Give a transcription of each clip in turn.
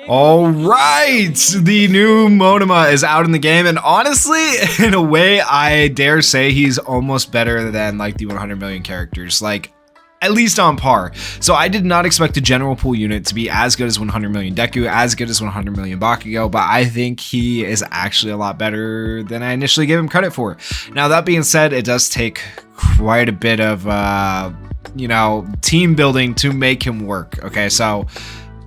All right, the new Monoma is out in the game, and honestly, in a way, I dare say he's almost better than like the 100 million characters, like at least on par. So I did not expect a general pool unit to be as good as 100 million Deku, as good as 100 million Bakugo, but I think he is actually a lot better than I initially gave him credit for. Now that being said, it does take quite a bit of team building to make him work. Okay, so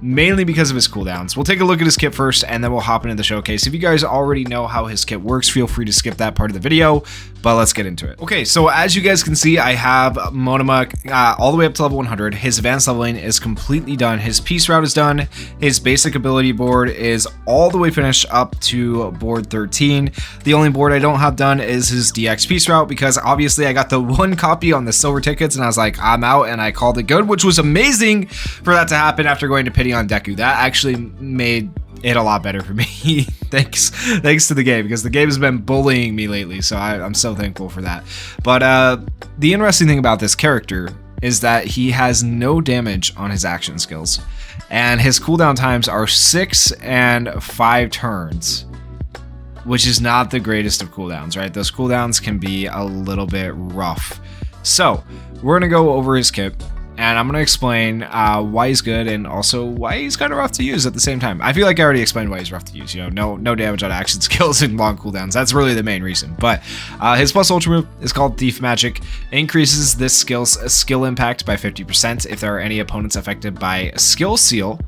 mainly because of his cooldowns. We'll take a look at his kit first, and then we'll hop into the showcase. If you guys already know how his kit works, feel free to skip that part of the video, but let's get into it. Okay, so as you guys can see, I have Monoma all the way up to level 100. His advanced leveling is completely done. His peace route is done. His basic ability board is all the way finished up to board 13. The only board I don't have done is his DX peace route, because obviously I got the one copy on the silver tickets, and I was like, I'm out, and I called it good, which was amazing for that to happen after going to pity on Deku. That actually made it a lot better for me. thanks to the game, because the game has been bullying me lately, so I'm so thankful for that. But the interesting thing about this character is that he has no damage on his action skills, and his cooldown times are 6 and 5 turns, which is not the greatest of cooldowns, right? Those cooldowns can be a little bit rough. So we're gonna go over his kit, and I'm going to explain why he's good, and also why he's kind of rough to use at the same time. I feel like I already explained why he's rough to use. You know, no damage on action skills and long cooldowns. That's really the main reason. But his plus ultra move is called Thief Magic. It increases this skill's skill impact by 50% if there are any opponents affected by Skill Seal.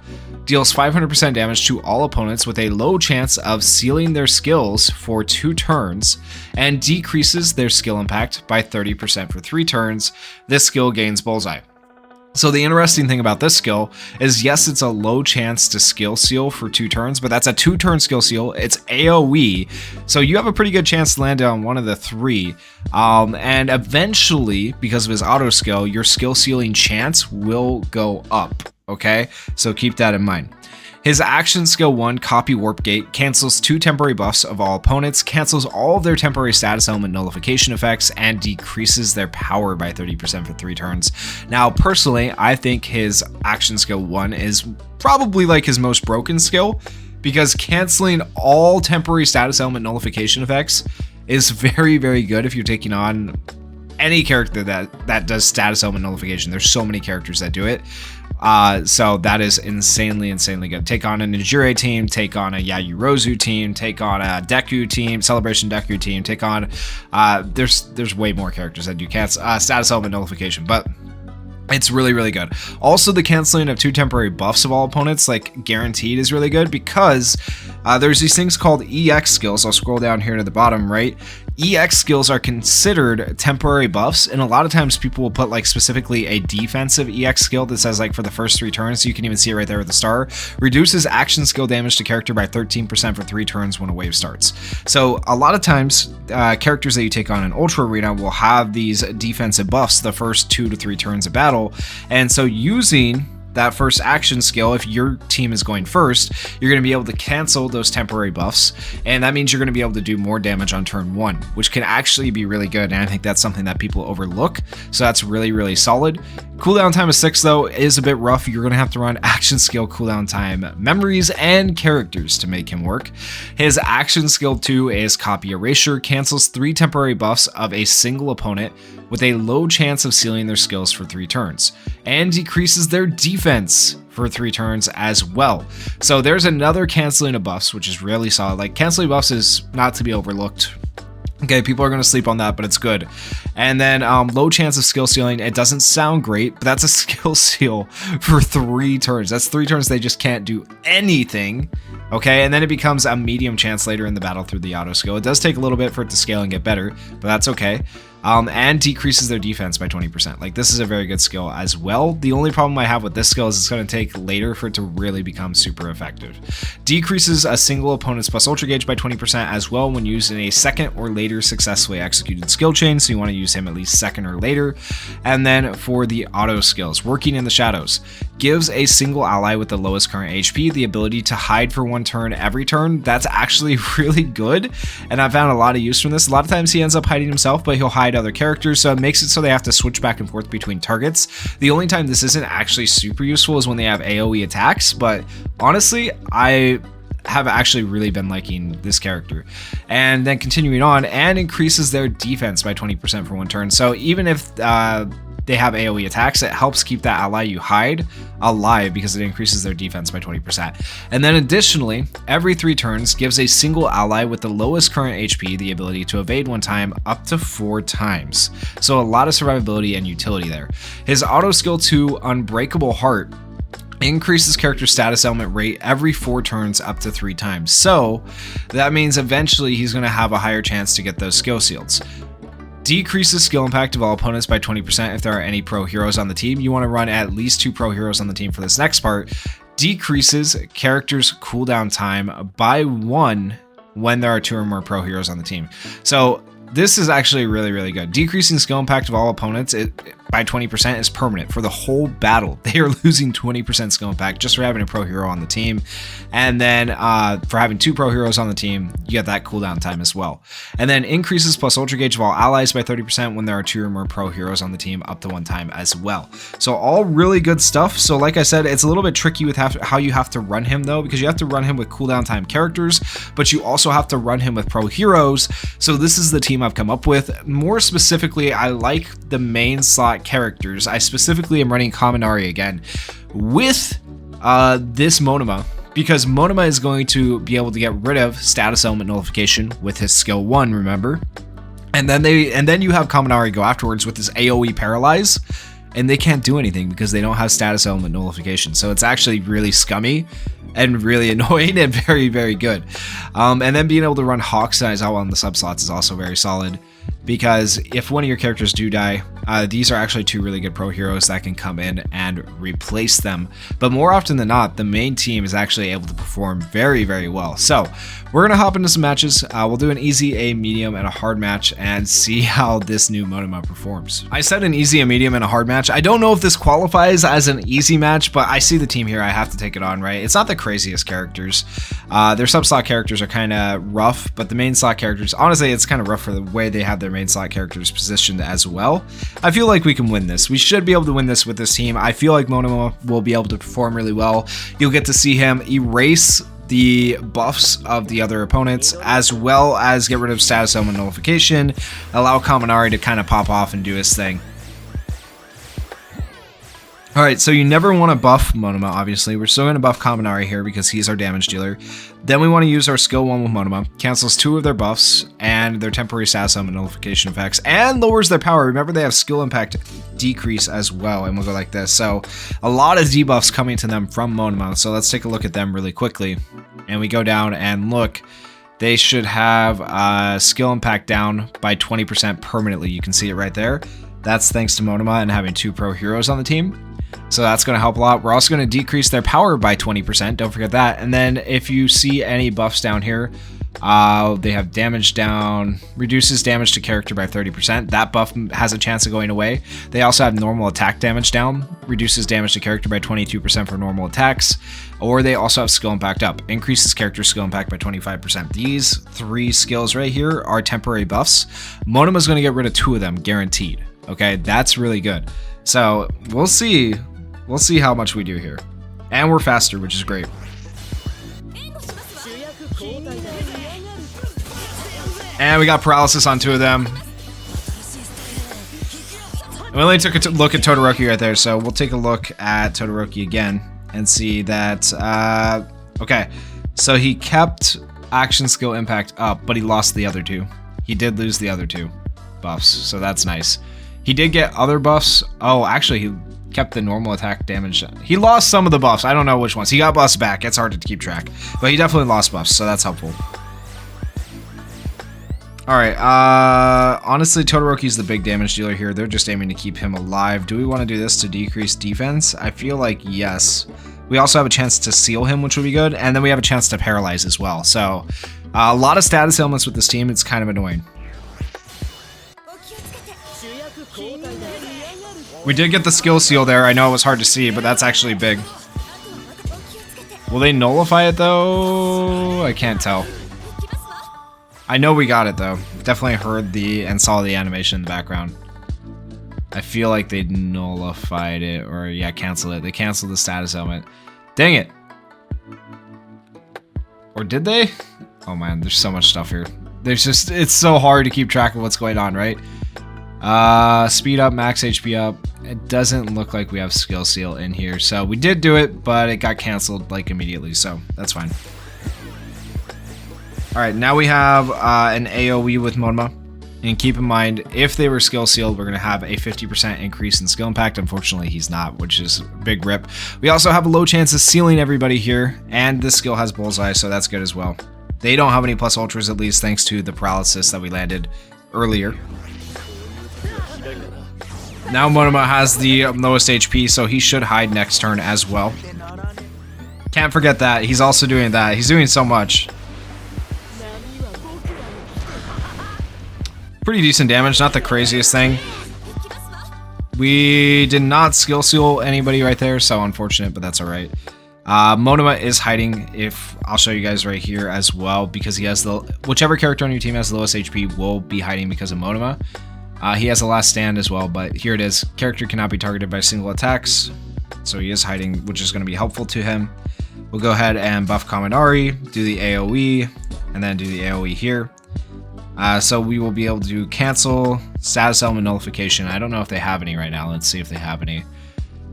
Deals 500% damage to all opponents with a low chance of sealing their skills for 2 turns, and decreases their skill impact by 30% for 3 turns. This skill gains Bullseye. So the interesting thing about this skill is, yes, it's a low chance to skill seal for 2 turns, but that's a 2-turn skill seal. It's AoE, so you have a pretty good chance to land on one of the 3. And eventually, because of his auto skill, your skill sealing chance will go up. Okay, so keep that in mind. His action skill 1, Copy Warp Gate, cancels 2 temporary buffs of all opponents, cancels all of their temporary status element nullification effects, and decreases their power by 30% for 3 turns. Now, personally, I think his action skill 1 is probably like his most broken skill, because canceling all temporary status element nullification effects is very, very good if you're taking on any character that does status element nullification. There's so many characters that do it. So that is insanely good. Take on a Nijire team, take on a Yayurozu team, take on a Deku team, Celebration Deku team, take on, there's way more characters that do status element nullification, but it's really good. Also, the canceling of 2 temporary buffs of all opponents, like guaranteed, is really good, because there's these things called EX skills. I'll scroll down here to the bottom right. EX skills are considered temporary buffs, and a lot of times people will put like specifically a defensive EX skill that says like for the first 3 turns, so you can even see it right there with the star. Reduces action skill damage to character by 13% for 3 turns when a wave starts. So a lot of times characters that you take on in Ultra Arena will have these defensive buffs the first 2 to 3 turns of battle, and so using that first action skill, if your team is going first, you're going to be able to cancel those temporary buffs, and that means you're going to be able to do more damage on turn 1, which can actually be really good, and I think that's something that people overlook, so that's really solid. Cooldown time of 6, though, is a bit rough. You're going to have to run action skill cooldown time memories and characters to make him work. His action skill 2 is Copy Erasure, cancels 3 temporary buffs of a single opponent with a low chance of sealing their skills for 3 turns, and decreases their defense for 3 turns as well. So there's another canceling of buffs, which is really solid. Like, canceling buffs is not to be overlooked. Okay, people are going to sleep on that, but it's good. And then low chance of skill sealing. It doesn't sound great, but that's a skill seal for 3 turns. That's 3 turns they just can't do anything. Okay, and then it becomes a medium chance later in the battle through the auto skill. It does take a little bit for it to scale and get better, but that's okay. And decreases their defense by 20%. Like, this is a very good skill as well. The only problem I have with this skill is it's going to take later for it to really become super effective. Decreases a single opponent's plus ultra gauge by 20% as well when used in a second or later successfully executed skill chain, so you want to use him at least second or later. And then for the auto skills, Working in the Shadows, gives a single ally with the lowest current HP the ability to hide for 1 turn every turn. That's actually really good, and I found a lot of use from this. A lot of times he ends up hiding himself, but he'll hide other characters, so it makes it so they have to switch back and forth between targets. The only time this isn't actually super useful is when they have AoE attacks, but honestly, I have actually really been liking this character. And then continuing on, and increases their defense by 20% for 1 turn. So even if they have AoE attacks, it helps keep that ally you hide alive because it increases their defense by 20%. And then additionally, every 3 turns gives a single ally with the lowest current HP the ability to evade 1 time up to 4 times. So a lot of survivability and utility there. His auto skill 2, Unbreakable Heart, increases character status element rate every 4 turns up to 3 times. So that means eventually he's going to have a higher chance to get those skill shields. Decreases skill impact of all opponents by 20% if there are any pro heroes on the team. You want to run at least 2 pro heroes on the team for this next part. Decreases characters' cooldown time by 1 when there are 2 or more pro heroes on the team. So this is actually really good. Decreasing skill impact of all opponents by 20% is permanent for the whole battle. They are losing 20% skill impact just for having a pro hero on the team. And then for having 2 pro heroes on the team, you get that cooldown time as well. And then increases plus ultra gauge of all allies by 30% when there are 2 or more pro heroes on the team up to 1 time as well. So all really good stuff. So like I said, it's a little bit tricky with how you have to run him though, because you have to run him with cooldown time characters, but you also have to run him with pro heroes. So this is the team I've come up with. More specifically, I like the main slot characters. I specifically am running Kaminari again with this Monoma, because Monoma is going to be able to get rid of status element nullification with his skill 1, remember? And then you have Kaminari go afterwards with his AoE paralyze, and they can't do anything because they don't have status element nullification. So it's actually really scummy and really annoying and very good. And then being able to run Hawk's Eyes out on the subslots is also very solid, because if one of your characters do die, these are actually 2 really good pro heroes that can come in and replace them. But more often than not, the main team is actually able to perform very well. So we're gonna hop into some matches. We'll do an easy, a medium, and a hard match and see how this new Monoma performs. I said an easy, a medium, and a hard match. I don't know if this qualifies as an easy match, but I see the team here. I have to take it on, right? It's not the craziest characters. Their sub-slot characters are kind of rough, but the main slot characters, honestly, it's kind of rough for the way they have their main slot characters positioned as well. I feel like we can win this. We should be able to win this with this team. I feel like Monoma will be able to perform really well. You'll get to see him erase the buffs of the other opponents, as well as get rid of status element nullification, allow Kaminari to kind of pop off and do his thing. Alright, so you never want to buff Monoma, obviously. We're still going to buff Kaminari here because he's our damage dealer. Then we want to use our skill 1 with Monoma. Cancels 2 of their buffs and their temporary status element nullification effects, and lowers their power. Remember, they have skill impact decrease as well, and we'll go like this. So a lot of debuffs coming to them from Monoma. So let's take a look at them really quickly. And we go down and look. They should have skill impact down by 20% permanently. You can see it right there. That's thanks to Monoma and having 2 pro heroes on the team. So that's going to help a lot. We're also going to decrease their power by 20%. Don't forget that. And then if you see any buffs down here, they have damage down, reduces damage to character by 30%. That buff has a chance of going away. They also have normal attack damage down, reduces damage to character by 22% for normal attacks. Or they also have skill impact up, increases character skill impact by 25%. These 3 skills right here are temporary buffs. Monoma's going to get rid of 2 of them, guaranteed. Okay, that's really good. So we'll see how much we do here. And we're faster, which is great. And we got paralysis on 2 of them. We only took a look at Todoroki right there, so we'll take a look at Todoroki again and see that, okay, so he kept action skill impact up, but he lost the other 2. He did lose the other 2 buffs, so that's nice. He did get other buffs. Oh, actually, he kept the normal attack damage. He lost some of the buffs. I don't know which ones. He got buffs back. It's hard to keep track. But he definitely lost buffs, so that's helpful. Alright, honestly, Todoroki's the big damage dealer here. They're just aiming to keep him alive. Do we want to do this to decrease defense? I feel like yes. We also have a chance to seal him, which would be good. And then we have a chance to paralyze as well. So, a lot of status elements with this team. It's kind of annoying. We did get the skill seal there. I know it was hard to see, but that's actually big. Will they nullify it though? I can't tell. I know we got it though. Definitely heard and saw the animation in the background. I feel like they nullified it, or yeah, canceled it. They canceled the status element. Dang it. Or did they? Oh man, there's so much stuff here. It's so hard to keep track of what's going on, right? Speed up, max HP up. It doesn't look like we have skill seal in here. So we did do it, but it got canceled like immediately. So that's fine. All right, now we have an AoE with Monoma. And keep in mind, if they were skill sealed, we're going to have a 50% increase in skill impact. Unfortunately, he's not, which is a big rip. We also have a low chance of sealing everybody here, and this skill has bullseye, so that's good as well. They don't have any plus ultras, at least thanks to the paralysis that we landed earlier. Now Monoma has the lowest HP, so he should hide next turn as well. Can't forget that. He's also doing that. He's doing so much. Pretty decent damage, not the craziest thing. We did not skill seal anybody right there, so unfortunate, but that's alright. Monoma is hiding, I'll show you guys right here as well, because he has whichever character on your team has the lowest HP will be hiding because of Monoma. He has a last stand as well, but here it is. Character cannot be targeted by single attacks, so he is hiding, which is going to be helpful to him. We'll go ahead and buff Kaminari, do the AoE, and then do the AoE here. So we will be able to cancel status element nullification. I don't know if they have any right now. Let's see if they have any.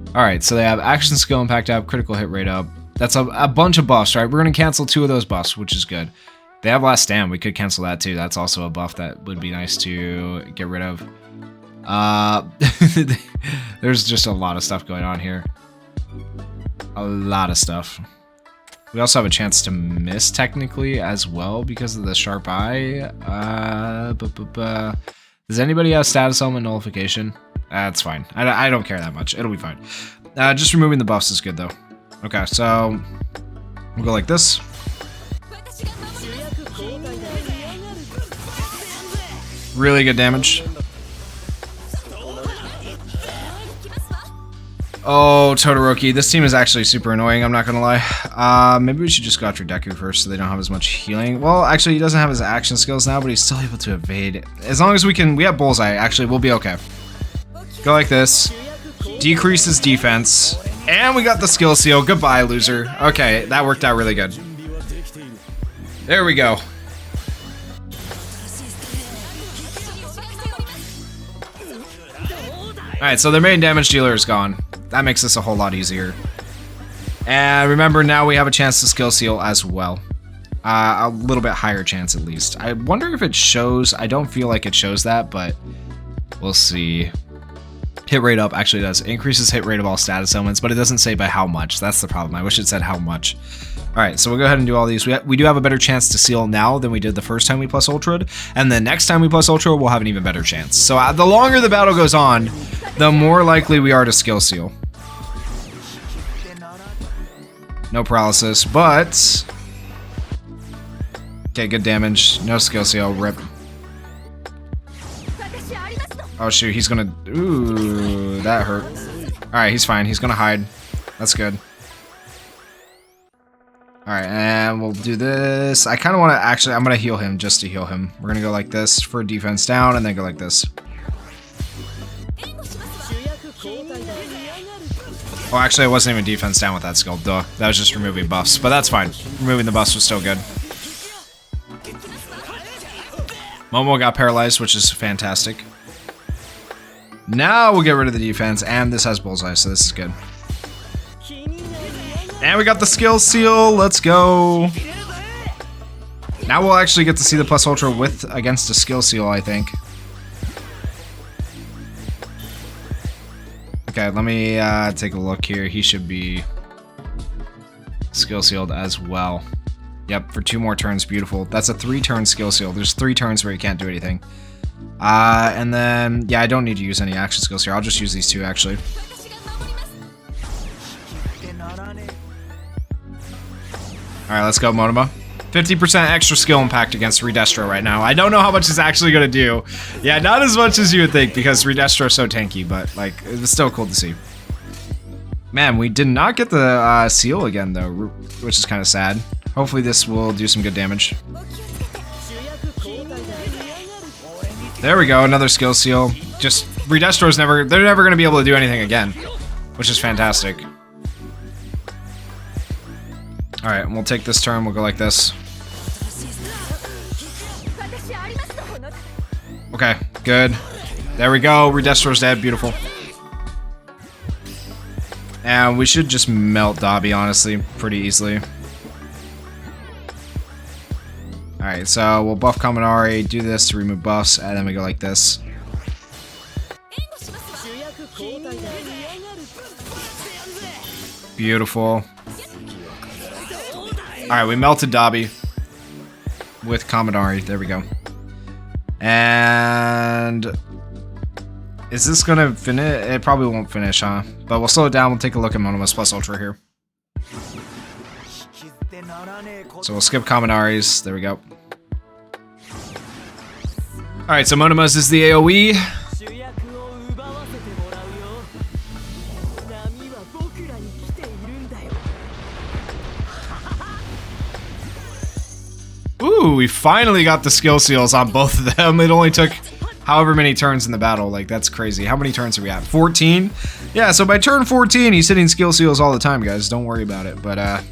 Alright, so they have action skill impact up, critical hit rate up. That's a bunch of buffs, right? We're going to cancel 2 of those buffs, which is good. They have last stand. We could cancel that too. That's also a buff that would be nice to get rid of. There's just a lot of stuff going on here. A lot of stuff. We also have a chance to miss technically as well because of the sharp eye. Does anybody have status element nullification? That's fine. I don't care that much. It'll be fine. Just removing the buffs is good though. Okay, so we'll go like this. Really good damage. Oh, Todoroki. This team is actually super annoying, I'm not gonna lie. Maybe we should just go after Deku first so they don't have as much healing. Well, actually, he doesn't have his action skills now, but he's still able to evade. As long as we have Bullseye, actually, we'll be okay. Go like this. Decreases defense. And we got the skill seal. Goodbye, loser. Okay, that worked out really good. There we go. Alright, so their main damage dealer is gone. That makes this a whole lot easier. And remember, now we have a chance to skill seal as well. A little bit higher chance at least. I wonder if it shows. I don't feel like it shows that, but we'll see. Hit rate up actually does. Increases hit rate of all status elements, but it doesn't say by how much. That's the problem. I wish it said how much. Alright, so we'll go ahead and do all these. We do have a better chance to seal now than we did the first time we plus ultra'd, and the next time we plus ultra, we'll have an even better chance. So the longer the battle goes on, the more likely we are to skill seal. No paralysis, but... Okay, good damage. No skill seal. Rip. Oh shoot, he's gonna... Ooh, that hurt. Alright, he's fine. He's gonna hide. That's good. Alright, and we'll do this. I kind of want to actually... I'm gonna heal him just to heal him. We're gonna go like this for defense down, and then go like this. Oh, actually, it wasn't even defense down with that skill. Duh. That was just removing buffs. But that's fine. Removing the buffs was still good. Momo got paralyzed, which is fantastic. Now we'll get rid of the defense, and this has bullseye, so this is good. And we got the skill seal. Let's go. Now we'll actually get to see the plus ultra against a skill seal, I think. Okay, let me take a look here. He should be skill sealed as well. Yep, for 2 more turns. Beautiful. That's a 3-turn skill seal. There's 3 turns where you can't do anything. And then, yeah, I don't need to use any action skills here. I'll just use these 2, actually. Alright, let's go, Monoma. 50% extra skill impact against Redestro right now. I don't know how much it's actually going to do. Yeah, not as much as you would think because Redestro is so tanky, but like it was still cool to see. Man, we did not get the seal again though, which is kind of sad. Hopefully this will do some good damage. There we go, another skill seal. Just Redestro's they're never going to be able to do anything again, which is fantastic. All right, and we'll take this turn. We'll go like this. Okay, good. There we go. Redestro's dead. Beautiful. And we should just melt Dobby, honestly, pretty easily. Alright, so we'll buff Kaminari, do this to remove buffs, and then we go like this. Beautiful. Alright, we melted Dobby with Kaminari. There we go. And is this gonna finish? It probably won't finish, huh? But we'll slow it down. We'll take a look at Monoma's plus ultra here. So we'll skip Kaminari's. There we go. Alright, so Monoma's is the AoE. Ooh, we finally got the skill seals on both of them. It only took however many turns in the battle. Like, that's crazy. How many turns are we at? 14? Yeah, so by turn 14, he's hitting skill seals all the time, guys. Don't worry about it. But,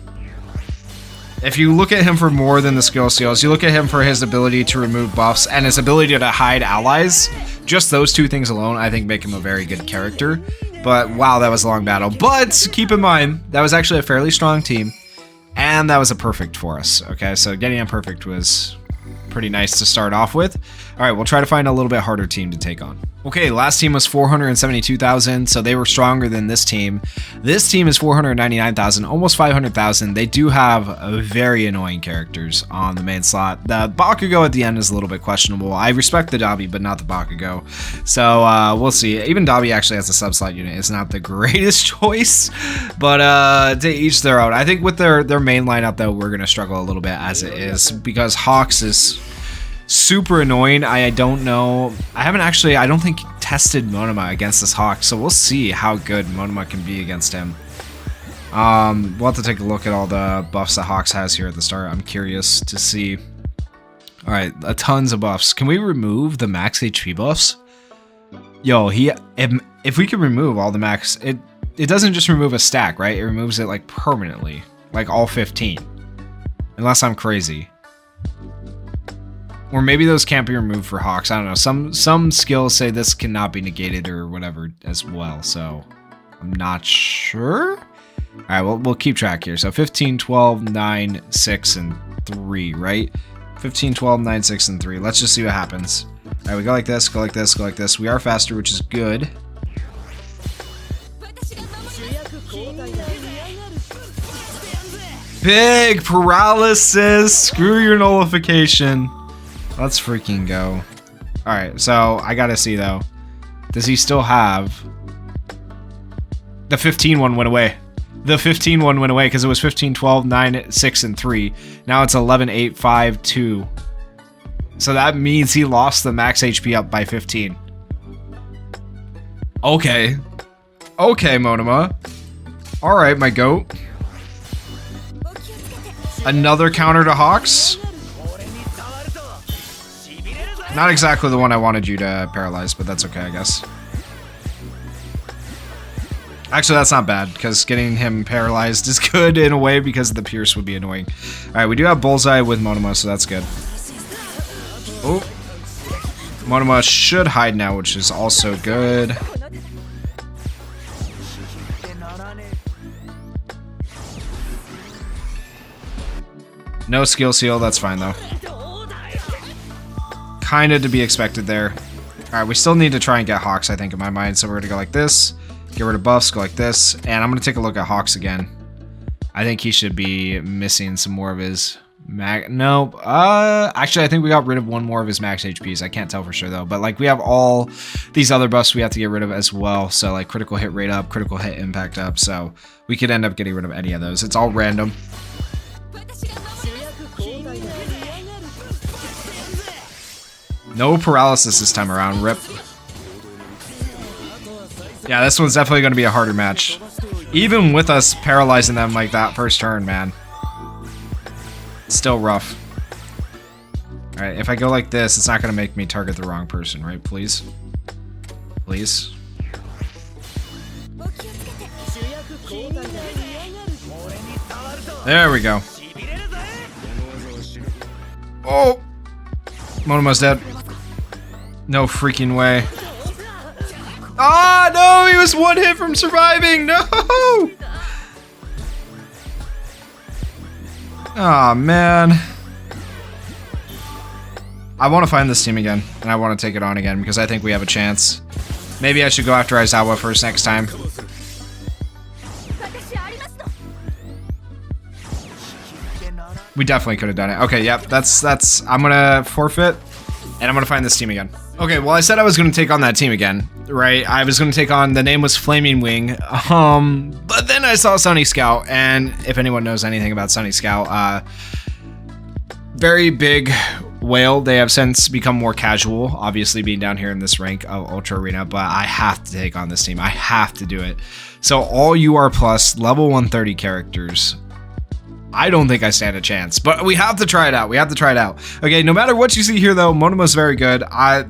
if you look at him for more than the skill seals, you look at him for his ability to remove buffs and his ability to hide allies, just those two things alone, I think, make him a very good character. But, wow, that was a long battle. But, keep in mind, that was actually a fairly strong team. And that was a perfect for us, okay? So getting a perfect was pretty nice to start off with. All right, we'll try to find a little bit harder team to take on. Okay, last team was 472,000, so they were stronger than this team. This team is 499,000, almost 500,000. They do have very annoying characters on the main slot. The Bakugo at the end is a little bit questionable. I respect the Dobby, but not the Bakugo. So we'll see. Even Dobby actually has a sub-slot unit. It's not the greatest choice, but to each their own. I think with their main lineup, though, we're going to struggle a little bit as it is, because Hawks is super annoying. I don't know. I haven't actually, I don't think, tested Monoma against this Hawk, so we'll see how good Monoma can be against him. We'll have to take a look at all the buffs that Hawks has here at the start. I'm curious to see. Alright, tons of buffs. Can we remove the max HP buffs? Yo, if we can remove all the max, it doesn't just remove a stack, right? It removes it like permanently, like all 15. Unless I'm crazy. Or maybe those can't be removed for Hawks. I don't know. Some skills say this cannot be negated or whatever as well. So I'm not sure. All right, well, we'll keep track here. So 15, 12, 9, 6, and 3, right? 15, 12, 9, 6, and 3. Let's just see what happens. All right, we go like this, go like this, go like this. We are faster, which is good. Big paralysis. Screw your nullification. Let's freaking go. Alright, so I gotta see though. Does he still have... The 15 one went away. The 15 one went away because it was 15, 12, 9, 6, and 3. Now it's 11, 8, 5, 2. So that means he lost the max HP up by 15. Okay. Okay, Monoma. Alright, my goat. Another counter to Hawks. Not exactly the one I wanted you to paralyze, but that's okay, I guess. Actually, that's not bad, because getting him paralyzed is good in a way, because the Pierce would be annoying. Alright, we do have Bullseye with Monoma, so that's good. Oh. Monoma should hide now, which is also good. No skill seal, that's fine though. Kind of to be expected there. Alright, we still need to try and get Hawks, I think, in my mind. So we're going to go like this, get rid of buffs, go like this, and I'm going to take a look at Hawks again. I think he should be missing some more of his no, actually, I think we got rid of one more of his max HPs. I can't tell for sure, though. But, like, we have all these other buffs we have to get rid of as well. So, like, critical hit rate up, critical hit impact up. So, we could end up getting rid of any of those. It's all random. No paralysis this time around. Rip. Yeah, this one's definitely going to be a harder match. Even with us paralyzing them like that first turn, man. Still rough. Alright, if I go like this, it's not going to make me target the wrong person, right? Please? Please? There we go. Oh! Monoma's dead. No freaking way. Ah, no! He was one hit from surviving! No! Aw, man. I want to find this team again, and I want to take it on again, because I think we have a chance. Maybe I should go after Aizawa first next time. We definitely could have done it. Okay, yep, that's I'm gonna forfeit, and I'm gonna find this team again. Okay, well, I said I was gonna take on that team again, right? I was gonna take on, the name was Flaming Wing, but then I saw Sunny Scout, and if anyone knows anything about Sunny Scout, very big whale. They have since become more casual, obviously being down here in this rank of Ultra Arena, but I have to take on this team. I have to do it. So all UR plus level 130 characters. I don't think I stand a chance, but we have to try it out. We have to try it out. Okay, no matter what you see here, though, Monoma's very good. I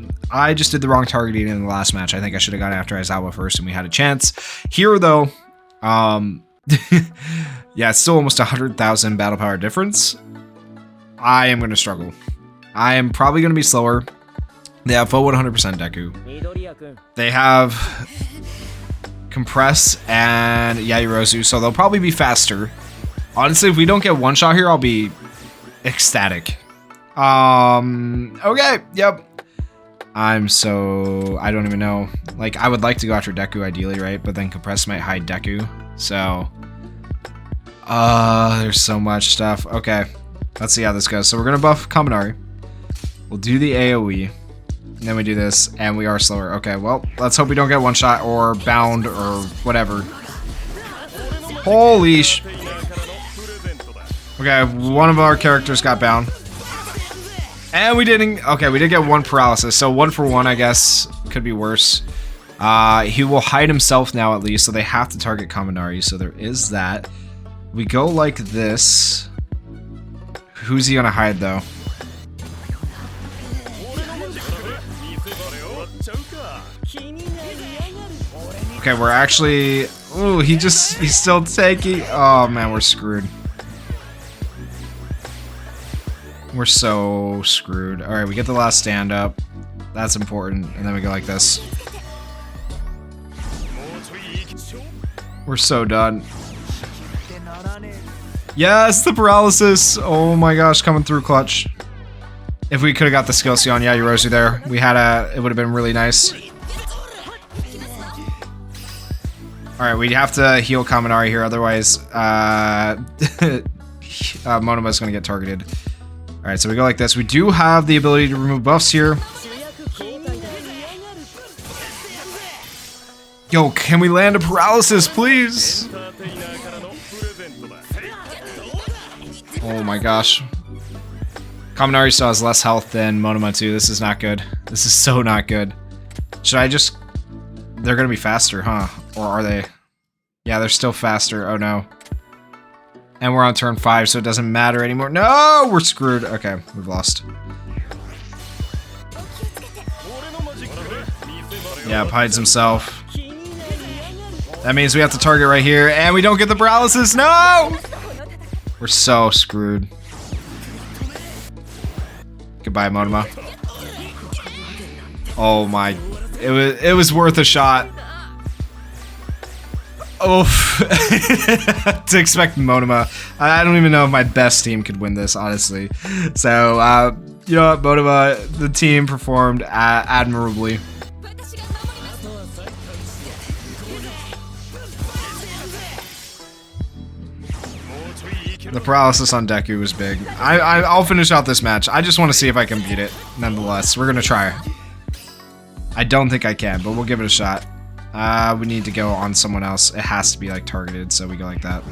just did the wrong targeting in the last match. I think I should have gone after Aizawa first, and we had a chance. Here, though, yeah, it's still almost 100,000 battle power difference. I am going to struggle. I am probably going to be slower. They have full 100% Deku. They have Compress and Yaoyorozu, so they'll probably be faster. Honestly, if we don't get one shot here, I'll be ecstatic. Okay, yep. I don't even know. Like, I would like to go after Deku ideally, right? But then Compress might hide Deku. So, there's so much stuff. Okay, let's see how this goes. So we're gonna buff Kaminari. We'll do the AoE. And then we do this, and we are slower. Okay, well, let's hope we don't get one shot or bound or whatever. Holy sh... Okay, one of our characters got bound. And we didn't... Okay, we did get one paralysis, so 1 for 1, I guess. Could be worse. He will hide himself now, at least, so they have to target Kaminari, so there is that. We go like this. Who's he gonna hide, though? Okay, we're actually... Ooh, he's still taking... Oh, man, we're screwed. We're so screwed. Alright, we get the last stand up. That's important. And then we go like this. We're so done. Yes, the paralysis! Oh my gosh, coming through clutch. If we could have got the skill C on Yaoyorozu there, it would have been really nice. Alright, we have to heal Kaminari here, otherwise Monoma's gonna get targeted. Alright, so we go like this. We do have the ability to remove buffs here. Yo, can we land a paralysis, please? Oh my gosh. Kaminari still has less health than Monoma too. This is not good. This is so not good. Should I just... They're gonna be faster, huh? Or are they? Yeah, they're still faster. Oh no. And we're on turn 5, so it doesn't matter anymore. No! We're screwed. Okay, we've lost. Yeah, hides himself. That means we have to target right here, and we don't get the paralysis. No! We're so screwed. Goodbye, Monoma. Oh my... It was worth a shot. Oof. To expect Monoma. I don't even know if my best team could win this, honestly. So, you know what, Monoma, the team performed admirably. The paralysis on Deku was big. I'll finish out this match. I just want to see if I can beat it, nonetheless. We're going to try. I don't think I can, but we'll give it a shot. We need to go on someone else. It has to be like targeted, so we go like that.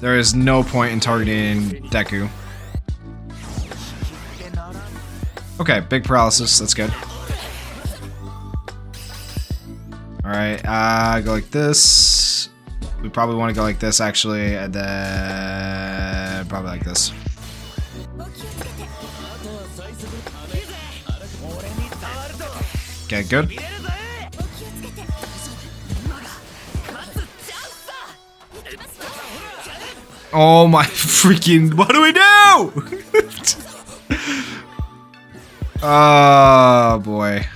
There is no point in targeting Deku. Okay, big paralysis. That's good. Alright, go like this. We probably want to go like this, actually, and then probably like this. Okay, good. Oh my freaking... What do we do? Oh boy.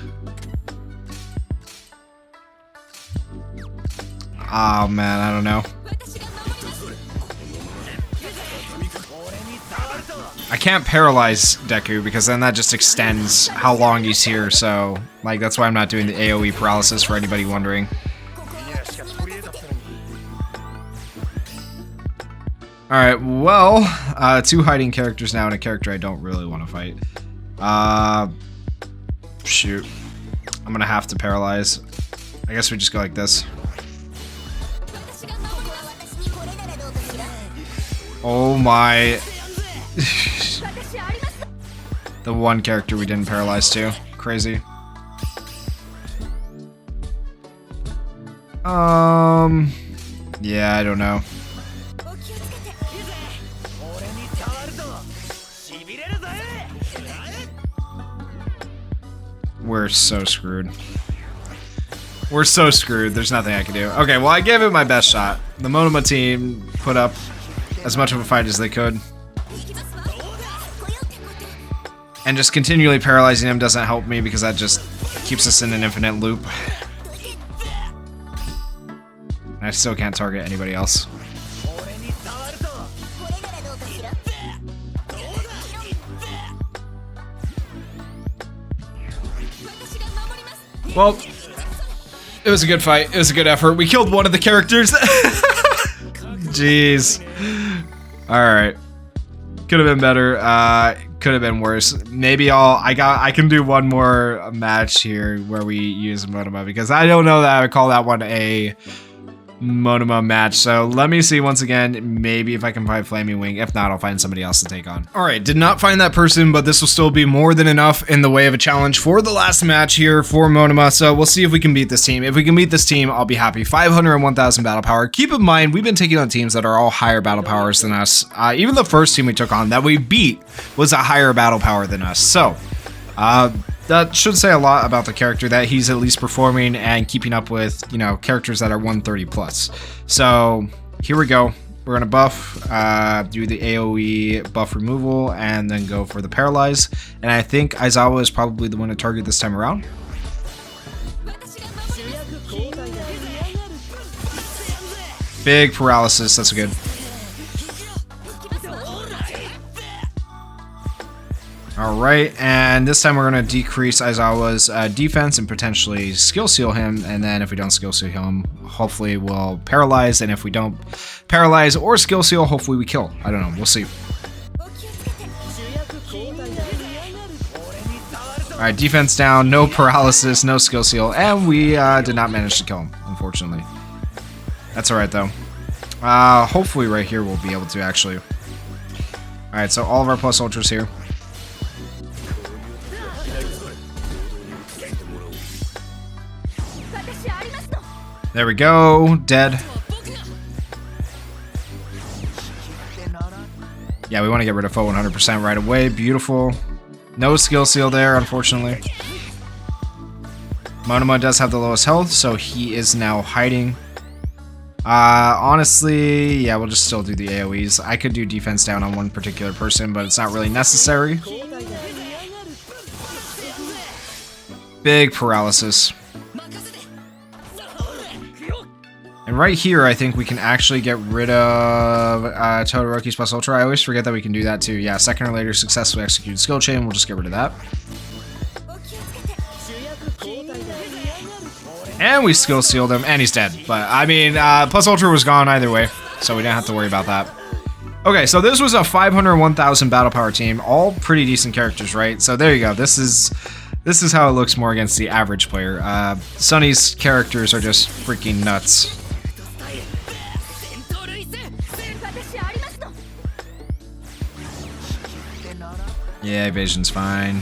Oh man, I don't know. I can't paralyze Deku because then that just extends how long he's here, so like that's why I'm not doing the AoE paralysis for anybody wondering. Alright, well, 2 hiding characters now and a character I don't really want to fight. Shoot. I'm gonna have to paralyze. I guess we just go like this. Oh my. The one character we didn't paralyze to. Crazy. Yeah, I don't know. We're so screwed. We're so screwed. There's nothing I can do. Okay, well, I gave it my best shot. The Monoma team put up as much of a fight as they could. And just continually paralyzing him doesn't help me because that just keeps us in an infinite loop. I still can't target anybody else. Well, it was a good fight. It was a good effort. We killed one of the characters. Jeez. Alright. Could have been better. Could have been worse. Maybe I can do one more match here where we use Monoma because I don't know that I would call that one a Monoma match. So let me see once again, maybe if I can find Flaming Wing. If not, I'll find somebody else to take on. All right, did not find that person, but this will still be more than enough in the way of a challenge for the last match here for Monoma. So we'll see if we can beat this team. If we can beat this team, I'll be happy. 500 and 1,000 battle power. Keep in mind, we've been taking on teams that are all higher battle powers than us. Even the first team we took on that we beat was a higher battle power than us. So, that should say a lot about the character, that he's at least performing and keeping up with, you know, characters that are 130 plus. So here we go. We're gonna buff, do the AoE buff removal, and then go for the paralyze. And I think Aizawa is probably the one to target this time around. Big paralysis. That's good. Alright, and this time we're going to decrease Aizawa's defense and potentially skill seal him, and then if we don't skill seal him, hopefully we'll paralyze, and if we don't paralyze or skill seal, hopefully we kill. I don't know, we'll see. Alright, defense down, no paralysis, no skill seal, and we did not manage to kill him, unfortunately. That's alright though. Hopefully right here we'll be able to actually. Alright, so all of our plus ultras here. There we go, dead. Yeah, we want to get rid of foe 100% right away. Beautiful. No skill seal there, unfortunately. Monoma does have the lowest health, so he is now hiding. Honestly, yeah, we'll just still do the AoEs. I could do defense down on one particular person, but it's not really necessary. Big paralysis. And right here, I think we can actually get rid of Todoroki's plus ultra. I always forget that we can do that too. Yeah, second or later successfully executed skill chain. We'll just get rid of that. And we skill sealed him, and he's dead. But, I mean, plus ultra was gone either way, so we didn't have to worry about that. Okay, so this was a 501,000 battle power team. All pretty decent characters, right? So there you go. This is how it looks more against the average player. Sunny's characters are just freaking nuts. Yeah, evasion's fine.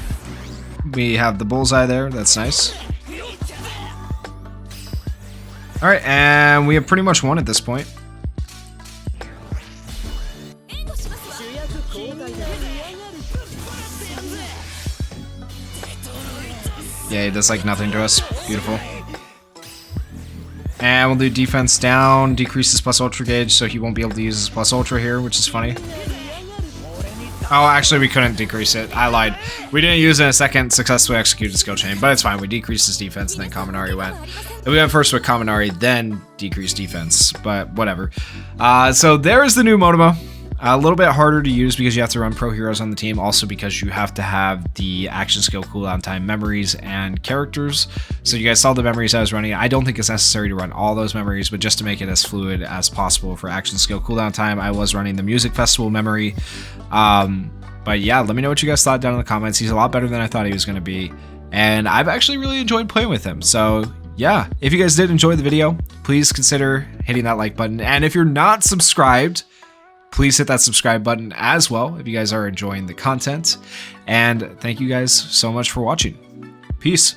We have the bullseye there. That's nice. Alright, and we have pretty much won at this point. Yeah, he does like nothing to us. Beautiful. And we'll do defense down, decrease his plus ultra gauge, so he won't be able to use his plus ultra here, which is funny. Oh, actually, we couldn't decrease it. I lied. We didn't use it in a second, successfully executed skill chain, but it's fine. We decreased his defense, and then Kaminari went. Then we went first with Kaminari, then decreased defense, but whatever. So there is the new Monoma. A little bit harder to use because you have to run pro heroes on the team, also because you have to have the action skill cooldown time memories and characters. So you guys saw the memories I was running. I don't think it's necessary to run all those memories, but just to make it as fluid as possible for action skill cooldown time, I was running the music festival memory. But yeah, let me know what you guys thought down in the comments. He's a lot better than I thought he was going to be, and I've actually really enjoyed playing with him. So yeah, if you guys did enjoy the video, please consider hitting that like button. And if you're not subscribed, please hit that subscribe button as well if you guys are enjoying the content. And thank you guys so much for watching. Peace.